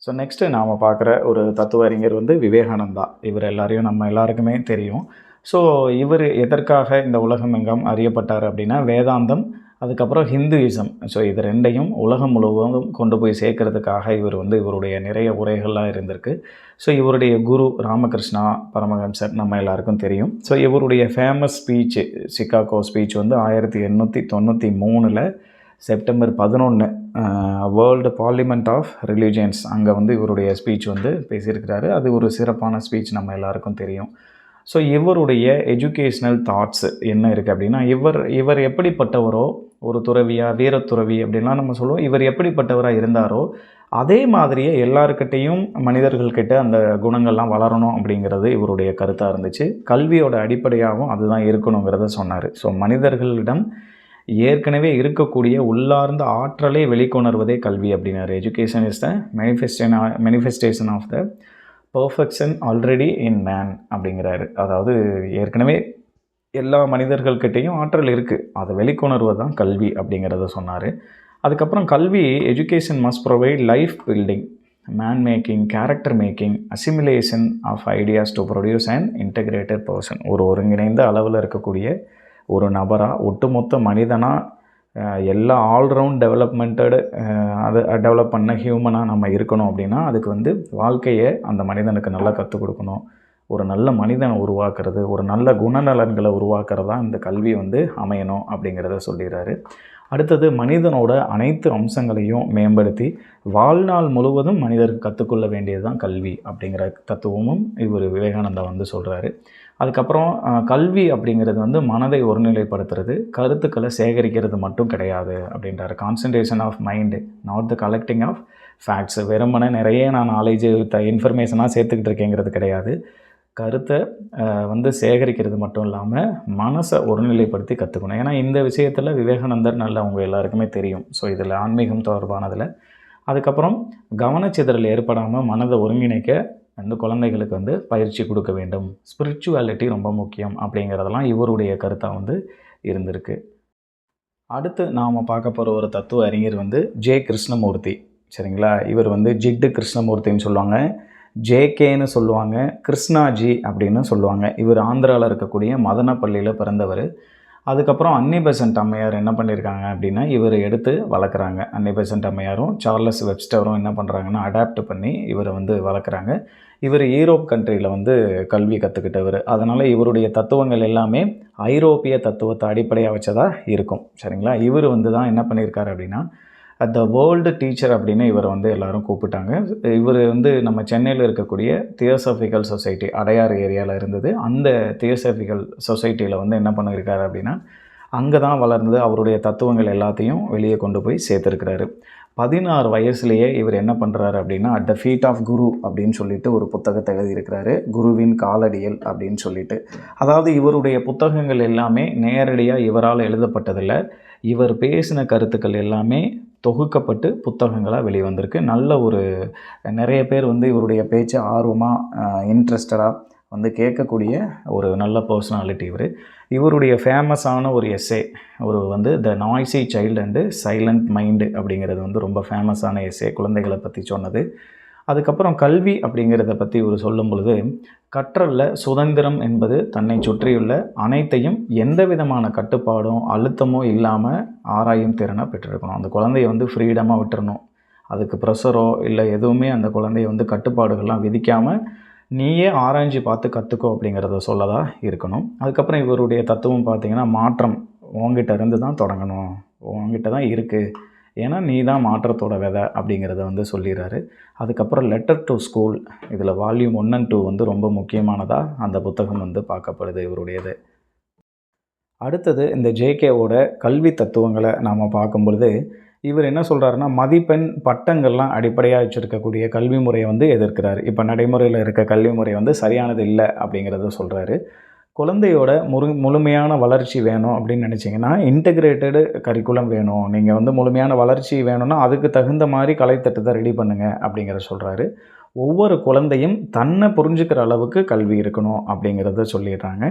So next நாம் பார்க்குற ஒரு தத்துவ அறிஞர் வந்து விவேகானந்தா. இவர் எல்லாரையும் நம்ம எல்லாருக்குமே தெரியும். ஸோ இவர் எதற்காக இந்த உலகமெங்கும் அறியப்பட்டார் அப்படின்னா, வேதாந்தம், அதுக்கப்புறம் ஹிந்துயிசம். ஸோ இது 2யும் உலகம் முழுவதும் கொண்டு போய் சேர்க்கறதுக்காக இவர் வந்து இவருடைய நிறைய உரைகள்லாம் இருந்திருக்கு. ஸோ இவருடைய குரு ராமகிருஷ்ணா பரமஹம்சர் நம்ம எல்லாருக்கும் தெரியும். ஸோ இவருடைய ஃபேமஸ் ஸ்பீச்சு, சிகாகோ ஸ்பீச் வந்து 1893 September 11 world parliament of religions அங்கே வந்து இவருடைய ஸ்பீச் வந்து பேசியிருக்கிறாரு. அது ஒரு சிறப்பான ஸ்பீச் நம்ம எல்லாருக்கும் தெரியும். ஸோ இவருடைய எஜுகேஷ்னல் தாட்ஸ் என்ன இருக்குது அப்படின்னா, இவர் எப்படிப்பட்டவரோ, ஒரு துறவியா, வீரத்துறவி அப்படின்லாம் நம்ம சொல்லுவோம். இவர் எப்படிப்பட்டவராக இருந்தாரோ அதே மாதிரியே எல்லாருக்கிட்டேயும் மனிதர்கள்கிட்ட அந்த குணங்கள்லாம் வளரணும் அப்படிங்கிறது இவருடைய கருத்தாக இருந்துச்சு. கல்வியோட அடிப்படையாகவும் அதுதான் இருக்கணுங்கிறத சொன்னார். ஸோ மனிதர்களிடம் ஏற்கனவே இருக்கக்கூடிய உள்ளார்ந்த ஆற்றலை வெளிக்கொணர்வதே கல்வி அப்படின்னாரு. Education is the manifestation of the perfection already in man அப்படிங்கிறாரு. அதாவது ஏற்கனவே எல்லா மனிதர்கள்கிட்டையும் ஆற்றல் இருக்குது, அதை வெளிக்கொணர்வது தான் கல்வி அப்படிங்கிறத சொன்னார். அதுக்கப்புறம் கல்வி education must provide life building, man making, character making, assimilation of ideas to produce and integrated person. ஒரு ஒருங்கிணைந்த அளவில் இருக்கக்கூடிய ஒரு நபராக, ஒட்டுமொத்த மனிதனாக, எல்லா ஆல்ரவுண்ட் அதை டெவலப் பண்ண ஹியூமனாக நம்ம இருக்கணும் அப்படின்னா அதுக்கு வந்து வாழ்க்கையை அந்த மனிதனுக்கு நல்லா கற்றுக் கொடுக்கணும். ஒரு நல்ல மனிதனை உருவாக்குறது, ஒரு நல்ல குணநலன்களை உருவாக்குறதா இந்த கல்வி வந்து அமையணும் அப்படிங்கிறத சொல்லிடுறாரு. அடுத்தது மனிதனோட அனைத்து அம்சங்களையும் மேம்படுத்தி வாழ்நாள் முழுவதும் மனிதருக்கு கற்றுக்கொள்ள வேண்டியது தான் கல்வி அப்படிங்கிற தத்துவமும் இவர் விவேகானந்தா வந்து சொல்கிறாரு. அதுக்கப்புறம் கல்வி அப்படிங்கிறது வந்து மனதை ஒருநிலைப்படுத்துறது, கருத்துக்களை சேகரிக்கிறது மட்டும் கிடையாது அப்படின்றாரு. Concentration of mind, not the collecting of facts. வெறுமனே நிறைய நான் நாலேஜ் இன்ஃபர்மேஷனாக சேர்த்துக்கிட்டு இருக்கேங்கிறது கிடையாது. கருத்தை வந்து சேகரிக்கிறது மட்டும் இல்லாமல் மனசை ஒருநிலைப்படுத்தி கற்றுக்கணும். ஏன்னா இந்த விஷயத்தில் விவேகானந்தர் நல்லா அவங்க எல்லாருக்குமே தெரியும். ஸோ இதில் ஆன்மீகம் தொடர்பானதில். அதுக்கப்புறம் கவனச்சிதறல் ஏற்படாமல் மனதை ஒருங்கிணைக்க வந்து குழந்தைகளுக்கு வந்து பயிற்சி கொடுக்க வேண்டும். ஸ்பிரிச்சுவாலிட்டி ரொம்ப முக்கியம் அப்படிங்கிறதெல்லாம் இவருடைய கருத்தாக வந்து இருந்திருக்கு. அடுத்து நாம் பார்க்க போகிற ஒரு தத்துவ அறிஞர் வந்து ஜே கிருஷ்ணமூர்த்தி. சரிங்களா? இவர் வந்து ஜிட்டு கிருஷ்ணமூர்த்தின்னு சொல்லுவாங்க, ஜேகேன்னு சொல்லுவாங்க, கிருஷ்ணாஜி அப்படின்னு சொல்லுவாங்க. இவர் ஆந்திராவில் இருக்கக்கூடிய மதனப்பள்ளியில் பிறந்தவர். அதுக்கப்புறம் அன்னி பெசன்ட் அம்மையார் என்ன பண்ணியிருக்காங்க அப்படின்னா, இவர் எடுத்து வளர்க்குறாங்க. அன்னி பெசன்ட் அம்மையாரும் சார்லஸ் வெப்ஸ்டரும் என்ன பண்ணுறாங்கன்னா அடாப்ட் பண்ணி இவரை வந்து வளர்க்குறாங்க. இவர் யூரோப் கண்ட்ரியில் வந்து கல்வி கற்றுக்கிட்டவர். அதனால் இவருடைய தத்துவங்கள் எல்லாமே ஐரோப்பிய தத்துவத்தை அடிப்படையாக வச்சதாக இருக்கும். சரிங்களா? இவர் வந்து தான் என்ன பண்ணியிருக்காரு அப்படின்னா, த வேர்ல்டு டீச்சர் அப்படின்னு இவரை வந்து எல்லோரும் கூப்பிட்டாங்க. இவர் வந்து நம்ம சென்னையில் இருக்கக்கூடிய தியோசபிக்கல் சொசைட்டி, அடையாறு ஏரியாவில் இருந்தது. அந்த தியோசபிக்கல் சொசைட்டியில் வந்து என்ன பண்ணியிருக்காரு அப்படின்னா, அங்கே தான் வளர்ந்து அவருடைய தத்துவங்கள் எல்லாத்தையும் வெளியே கொண்டு போய் சேர்த்துருக்கிறாரு. 16 வயசுலேயே இவர் என்ன பண்ணுறாரு அப்படின்னா, அட் த ஃபீட் ஆஃப் குரு அப்படின்னு சொல்லிட்டு ஒரு புத்தகத்தை எழுதியிருக்கிறாரு. குருவின் காலடியல் அப்படின்னு சொல்லிட்டு. அதாவது இவருடைய புத்தகங்கள் எல்லாமே நேரடியாக இவரால் எழுதப்பட்டதில்லை. இவர் பேசின கருத்துக்கள் எல்லாமே தொகுக்கப்பட்டு புத்தகங்களாக வெளிவந்திருக்கு. நல்ல ஒரு நிறைய பேர் வந்து இவருடைய பேச்சை ஆர்வமாக இன்ட்ரெஸ்டடாக வந்து கேட்கக்கூடிய ஒரு நல்ல பர்சனாலிட்டி இவர். இவருடைய ஃபேமஸான ஒரு எஸ்ஸே ஒரு வந்து த noisy child and silent mind அப்படிங்கிறது வந்து ரொம்ப ஃபேமஸான எஸ்ஸே, குழந்தைகளை பற்றி சொன்னது. அதுக்கப்புறம் கல்வி அப்படிங்கிறத பற்றி இவர் சொல்லும் பொழுது, கற்றலில் சுதந்திரம் என்பது தன்னை சுற்றியுள்ள அனைத்தையும் எந்த விதமான கட்டுப்பாடும் அழுத்தமோ இல்லாமல் ஆராயும் திறனை பெற்றிருக்கணும். அந்த குழந்தைய வந்து ஃப்ரீடமாக விட்டுறணும். அதுக்கு ப்ரெஷரோ இல்லை எதுவுமே அந்த குழந்தைய வந்து கட்டுப்பாடுகள்லாம் விதிக்காமல் நீயே ஆராய்ச்சி பார்த்து கற்றுக்கோ அப்படிங்கிறத சொல்லதா இருக்கணும். அதுக்கப்புறம் இவருடைய தத்துவம் பார்த்திங்கன்னா, மாற்றம் உங்ககிட்ட இருந்து தான் தொடங்கணும், உங்ககிட்ட தான் இருக்குது, ஏன்னா நீ தான் மாற்றத்தோட விதை அப்படிங்கிறத வந்து சொல்லிடுறாரு. அதுக்கப்புறம் லெட்டர் டு ஸ்கூல், இதில் வால்யூம் 1 and 2 வந்து ரொம்ப முக்கியமானதாக அந்த புத்தகம் வந்து பார்க்கப்படுது இவருடையது. அடுத்தது இந்த ஜேகேவோட கல்வி தத்துவங்களை நாம் பார்க்கும் பொழுது இவர் என்ன சொல்கிறாருன்னா, மதிப்பெண் பட்டங்கள்லாம் அடிப்படையாக வச்சுருக்கக்கூடிய கல்வி முறையை வந்து எதிர்க்கிறார். இப்போ நடைமுறையில் இருக்க கல்வி முறை வந்து சரியானது இல்லை அப்படிங்கிறத சொல்கிறாரு. குழந்தையோட முழுமையான வளர்ச்சி வேணும் அப்படின்னு நினச்சிங்கன்னா இன்டெகிரேட்டடு கரிக்குலம் வேணும். நீங்கள் வந்து முழுமையான வளர்ச்சி வேணும்னா அதுக்கு தகுந்த மாதிரி கலைத்திட்டத்தை ரெடி பண்ணுங்கள் அப்படிங்கிறத சொல்கிறாரு. ஒவ்வொரு குழந்தையும் தன்னை புரிஞ்சுக்கிற அளவுக்கு கல்வி இருக்கணும் அப்படிங்கிறத சொல்லிடுறாங்க.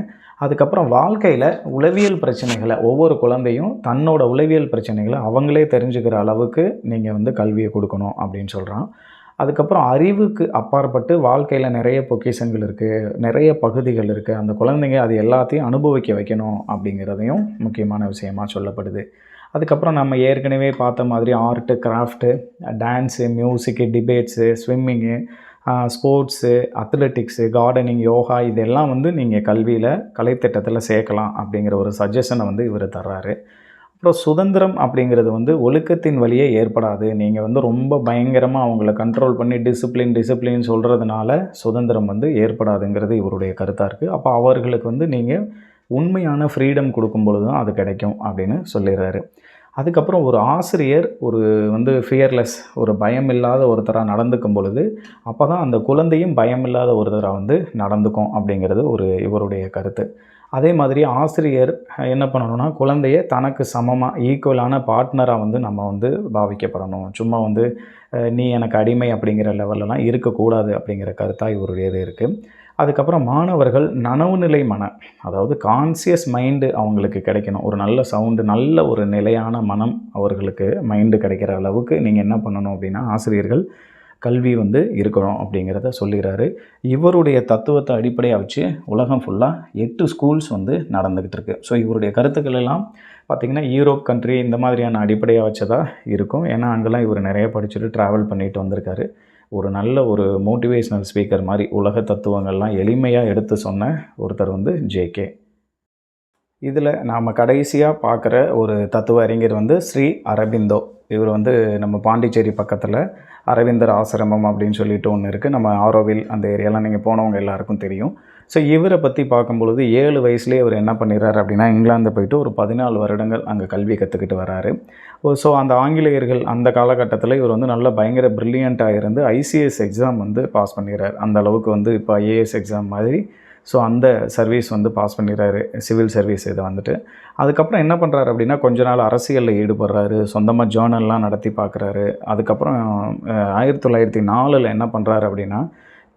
அதுக்கப்புறம் வாழ்க்கையில் உளவியல் பிரச்சனைகளை ஒவ்வொரு குழந்தையும் தன்னோட உளவியல் பிரச்சனைகளை அவங்களே தெரிஞ்சுக்கிற அளவுக்கு நீங்கள் வந்து கல்வியை கொடுக்கணும் அப்படின்னு சொல்கிறான். அதுக்கப்புறம் அறிவுக்கு அப்பாற்பட்டு வாழ்க்கையில் நிறைய பொக்கிஷங்கள் இருக்குது, நிறைய பகுதிகள் இருக்குது. அந்த குழந்தைங்க அது எல்லாத்தையும் அனுபவிக்க வைக்கணும் அப்படிங்கிறதையும் முக்கியமான விஷயமா சொல்லப்படுது. அதுக்கப்புறம் நம்ம ஏற்கனவே பார்த்த மாதிரி ஆர்ட்டு, கிராஃப்ட்டு, டான்ஸு, மியூசிக்கு, debates, swimming, sports, athletics, gardening, yoga இதெல்லாம் வந்து நீங்கள் கல்வியில் கலைத்திட்டத்தில் சேர்க்கலாம் அப்படிங்கிற ஒரு சஜஷனை வந்து இவர் தர்றாரு. அப்புறம் சுதந்திரம் அப்படிங்கிறது வந்து ஒழுக்கத்தின் வழியே ஏற்படாது. நீங்கள் வந்து ரொம்ப பயங்கரமாக அவங்கள கண்ட்ரோல் பண்ணி டிசிப்ளின் சொல்கிறதுனால சுதந்திரம் வந்து ஏற்படாதுங்கிறது இவருடைய கருத்தாக இருக்குது. அப்போ அவர்களுக்கு வந்து நீங்கள் உண்மையான ஃப்ரீடம் கொடுக்கும் பொழுது தான் அது கிடைக்கும் அப்படின்னு சொல்லிடுறாரு. அதுக்கப்புறம் ஒரு ஆசிரியர் ஒரு வந்து ஃபியர்லெஸ் ஒரு பயமில்லாத ஒருத்தராக நடந்துக்கும் பொழுது அப்போ தான் அந்த குழந்தையும் பயமில்லாத ஒருத்தராக வந்து நடந்துக்கும் அப்படிங்கிறது இவருடைய கருத்து. அதே மாதிரி ஆசிரியர் என்ன பண்ணணும்னா குழந்தைய தனக்கு சமமாக ஈக்குவலான பார்ட்னராக வந்து நம்ம வந்து பாவிக்கப்படணும். சும்மா வந்து நீ எனக்கு அடிமை அப்படிங்கிற லெவல்லலாம் இருக்கக்கூடாது அப்படிங்கிற கருத்தாக இவருடையது இருக்குது. அதுக்கப்புறம் மாணவர்கள் நனவுநிலை அதாவது கான்சியஸ் மைண்டு அவங்களுக்கு கிடைக்கணும். ஒரு நல்ல சவுண்டு, நல்ல ஒரு நிலையான மனம் அவர்களுக்கு மைண்டு கிடைக்கிற அளவுக்கு நீங்கள் என்ன பண்ணணும் அப்படின்னா ஆசிரியர்கள் கல்வி வந்து இருக்கணும் அப்படிங்கிறத சொல்லிடுறாரு. இவருடைய தத்துவத்தை அடிப்படையாக வச்சு உலகம் ஃபுல்லாக 8 ஸ்கூல்ஸ் வந்து நடந்துக்கிட்டு இருக்குது. ஸோ இவருடைய கருத்துக்கள் எல்லாம் பார்த்திங்கன்னா யூரோப் கண்ட்ரி இந்த மாதிரியான அடிப்படையாக வச்சதாக இருக்கும். ஏன்னா அங்கெல்லாம் இவர் நிறைய படிச்சுட்டு ட்ராவல் பண்ணிட்டு வந்திருக்காரு. ஒரு நல்ல ஒரு மோட்டிவேஷ்னல் ஸ்பீக்கர் மாதிரி உலக தத்துவங்கள்லாம் எளிமையாக எடுத்து சொன்ன ஒருத்தர் வந்து ஜேகே. இதில் நாம் கடைசியாக பார்க்குற ஒரு தத்துவ அறிஞர் வந்து ஸ்ரீ அரபிந்தோ. இவர் வந்து நம்ம பாண்டிச்சேரி பக்கத்தில் அரவிந்தர் ஆசிரமம் அப்படின்னு சொல்லிட்டு ஒன்று இருக்குது. நம்ம ஆரோவில் அந்த ஏரியாலாம் நீங்கள் போனவங்க எல்லாருக்கும் தெரியும். ஸோ இவரை பற்றி பார்க்கும்பொழுது 7 வயசுலேயே இவர் என்ன பண்ணிடுறாரு அப்படின்னா இங்கிலாந்து போயிட்டு ஒரு 14 வருடங்கள் அங்கே கல்வி கற்றுக்கிட்டு வராரு. ஸோ அந்த ஆங்கிலேயர்கள் அந்த காலகட்டத்தில் இவர் வந்து நல்ல பயங்கர ப்ரில்லியண்ட்டாக இருந்து ஐசிஎஸ் எக்ஸாம் வந்து பாஸ் பண்ணிடுறார். அந்த அளவுக்கு வந்து இப்போ ஐஏஎஸ் எக்ஸாம் மாதிரி ஸோ அந்த சர்வீஸ் வந்து பாஸ் பண்ணிடுறாரு, சிவில் சர்வீஸ் இதை வந்துட்டு. அதுக்கப்புறம் என்ன பண்ணுறாரு அப்படின்னா கொஞ்ச நாள் அரசியலில் ஈடுபடுறாரு, சொந்தமாக ஜேர்னல்லாம் நடத்தி பார்க்குறாரு. அதுக்கப்புறம் 1904 என்ன பண்ணுறாரு அப்படின்னா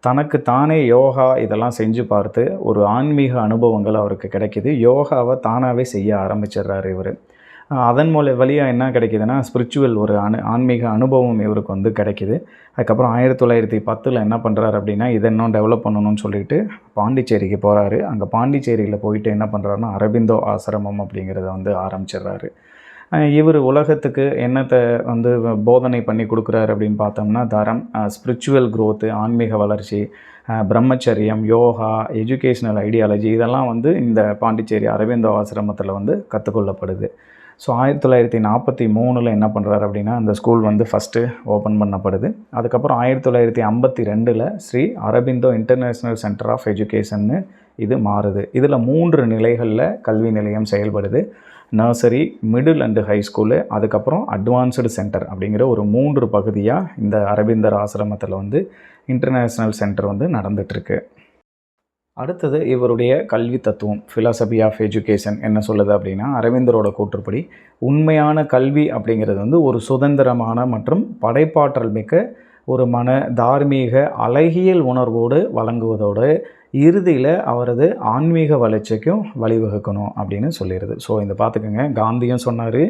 தனக்கு தானே யோகா இதெல்லாம் செஞ்சு பார்த்து ஒரு ஆன்மீக அனுபவங்கள் அவருக்கு கிடைக்கிது. யோகாவை தானாகவே செய்ய ஆரம்பிச்சிடுறாரு இவர். அதன் வழியாக என்ன கிடைக்கிதுன்னா ஸ்பிரிச்சுவல் ஒரு ஆன்மீக அனுபவம் இவருக்கு வந்து கிடைக்கிது. அதுக்கப்புறம் 1910 என்ன பண்ணுறாரு அப்படின்னா இதை இன்னும் டெவலப் பண்ணணும்னு சொல்லிட்டு பாண்டிச்சேரிக்கு போகிறாரு. அங்கே பாண்டிச்சேரியில் போயிட்டு என்ன பண்ணுறாருன்னா அரபிந்தோ ஆசிரமம் அப்படிங்கிறத வந்து ஆரம்பிச்சிடுறாரு. இவர் உலகத்துக்கு என்னத்தை வந்து போதனை பண்ணி கொடுக்குறாரு அப்படின்னு பார்த்தோம்னா தரம், ஸ்பிரிச்சுவல் க்ரோத்து, ஆன்மீக வளர்ச்சி, பிரம்மச்சரியம், யோகா, எஜுகேஷ்னல் ஐடியாலஜி இதெல்லாம் வந்து இந்த பாண்டிச்சேரி அரவிந்தோ ஆசிரமத்தில் வந்து கற்றுக்கொள்ளப்படுது. ஸோ 1943 என்ன பண்ணுறாரு அப்படின்னா அந்த ஸ்கூல் வந்து ஃபஸ்ட்டு ஓப்பன் பண்ணப்படுது. அதுக்கப்புறம் 1952 Shri Aurobindo international centre of எஜுகேஷன்னு இது மாறுது. இதில் 3 நிலைகளில் கல்வி நிலையம் செயல்படுது. Nursery, middle and high school, அதுக்கப்புறம் அட்வான்ஸ்டு சென்டர் அப்படிங்கிற ஒரு 3 பகுதியாக இந்த அரவிந்தர் ஆசிரமத்தில் வந்து இன்டர்நேஷ்னல் சென்டர் வந்து நடந்துகிட்ருக்கு. அடுத்தது இவருடைய கல்வி தத்துவம் ஃபிலாசபி ஆஃப் எஜுகேஷன் என்ன சொல்லுது அப்படின்னா அரவிந்தரோட கூற்றுப்படி உண்மையான கல்வி அப்படிங்கிறது வந்து ஒரு சுதந்திரமான மற்றும் படைப்பாற்றல் மிக்க ஒரு தார்மீக அழகியல் உணர்வோடு வழங்குவதோடு இறுதியில் அவரது ஆன்மீக வளர்ச்சிக்கும் வழிவகுக்கணும் அப்படின்னு சொல்லிடுது. ஸோ இந்த பார்த்துக்கோங்க, காந்தியும் சொன்னார்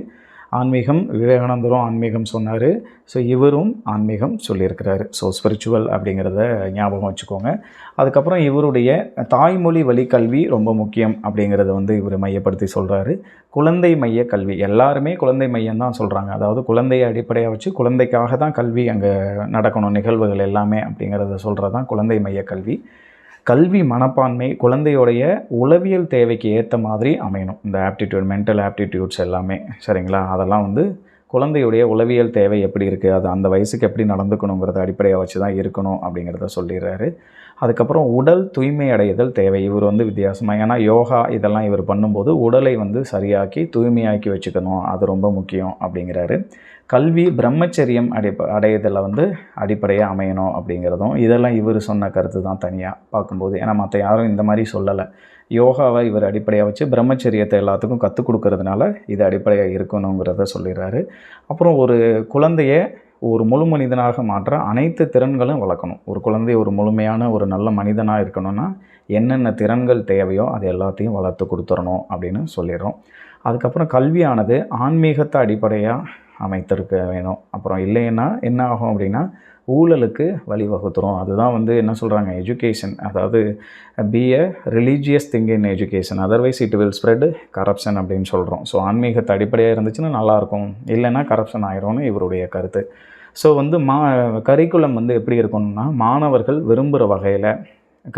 ஆன்மீகம், விவேகானந்தரும் ஆன்மீகம் சொன்னார். ஸோ இவரும் ஆன்மீகம் சொல்லியிருக்கிறாரு. ஸோ ஸ்பிரிச்சுவல் அப்படிங்கிறத ஞாபகம் வச்சுக்கோங்க. அதுக்கப்புறம் இவருடைய தாய்மொழி வழி கல்வி ரொம்ப முக்கியம் அப்படிங்கிறத வந்து இவர் மையப்படுத்தி சொல்கிறாரு. குழந்தை மைய கல்வி, எல்லாருமே குழந்தை மையம் தான் சொல்கிறாங்க. அதாவது குழந்தையை அடிப்படையாக வச்சு குழந்தைக்காக தான் கல்வி அங்கே நடக்கணும், நிகழ்வுகள் எல்லாமே அப்படிங்கிறத சொல்கிறது தான் குழந்தை மைய கல்வி. கல்வி மனப்பான்மை குழந்தையோடைய உளவியல் தேவைக்கு ஏற்ற மாதிரி அமையணும். இந்த ஆப்டிடியூட், மென்டல் ஆப்டிடியூட்ஸ் எல்லாமே சரிங்களா, அதெல்லாம் வந்து குழந்தையுடைய உளவியல் தேவை எப்படி இருக்குது, அது அந்த வயசுக்கு எப்படி நடந்துக்கணுங்கிறத அடிப்படையாக வச்சு தான் இருக்கணும் அப்படிங்கிறத சொல்லிடுறாரு. அதுக்கப்புறம் உடல் தூய்மை அடைதல் தேவை. இவர் வந்து வித்தியாசமாக, ஏன்னா யோகா இதெல்லாம் இவர் பண்ணும்போது உடலை வந்து சரியாக்கி தூய்மையாக்கி வச்சுக்கணும், அது ரொம்ப முக்கியம் அப்படிங்கிறாரு. கல்வி பிரம்மச்சரியம் அடையதில் வந்து அடிப்படையாக அமையணும் அப்படிங்கிறதும் இதெல்லாம் இவர் சொன்ன கருத்து தான் தனியாக பார்க்கும்போது. ஏன்னா மற்ற யாரும் இந்த மாதிரி சொல்லலை. யோகாவை இவர் அடிப்படையாக வச்சு பிரம்மச்சரியத்தை எல்லாத்துக்கும் கற்றுக் கொடுக்கறதுனால இது அடிப்படையாக இருக்கணுங்கிறத சொல்லிடுறாரு. அப்புறம் ஒரு குழந்தைய ஒரு முழு மனிதனாக மாற்ற அனைத்து திறன்களும் வளர்க்கணும். ஒரு குழந்தை ஒரு முழுமையான ஒரு நல்ல மனிதனாக இருக்கணும்னா என்னென்ன திறன்கள் தேவையோ அது எல்லாத்தையும் வளர்த்து கொடுத்துடணும் அப்படின்னு சொல்லிடுறோம். அதுக்கப்புறம் கல்வியானது ஆன்மீகத்தை அடிப்படையாக அமைத்திருக்க வேணும். அப்புறம் இல்லைன்னா என்ன ஆகும் அப்படின்னா ஊழலுக்கு வழிவகுத்துரும். அதுதான் வந்து என்ன சொல்கிறாங்க, எஜுகேஷன். அதாவது B a religious thing in education, otherwise it will spread corruption அப்படின்னு சொல்கிறோம். ஸோ ஆன்மீகத்தை அடிப்படையாக இருந்துச்சுன்னா நல்லாயிருக்கும், இல்லைன்னா கரப்ஷன் ஆயிரும்னு இவருடைய கருத்து. ஸோ வந்து கரிக்குலம் வந்து எப்படி இருக்கணும்னா, மாணவர்கள் விரும்புகிற வகையில்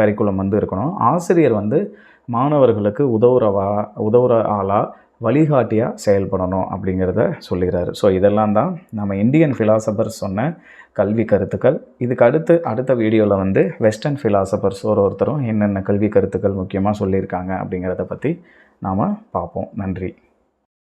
கரிக்குலம் வந்து இருக்கணும். ஆசிரியர் வந்து மாணவர்களுக்கு உதவுற ஆளாக, வழிகாட்டியாக செயல்படணும் அப்படிங்கிறத சொல்லிடுறாரு. ஸோ இதெல்லாம் தான் நம்ம இந்தியன் ஃபிலாசபர்ஸ் சொன்ன கல்வி கருத்துக்கள். இதுக்கு அடுத்த வீடியோவில் வந்து வெஸ்டர்ன் ஃபிலாசபர்ஸ் ஒருத்தரும் என்னென்ன கல்வி கருத்துக்கள் முக்கியமாக சொல்லியிருக்காங்க அப்படிங்கிறத பற்றி நாம் பார்ப்போம். நன்றி.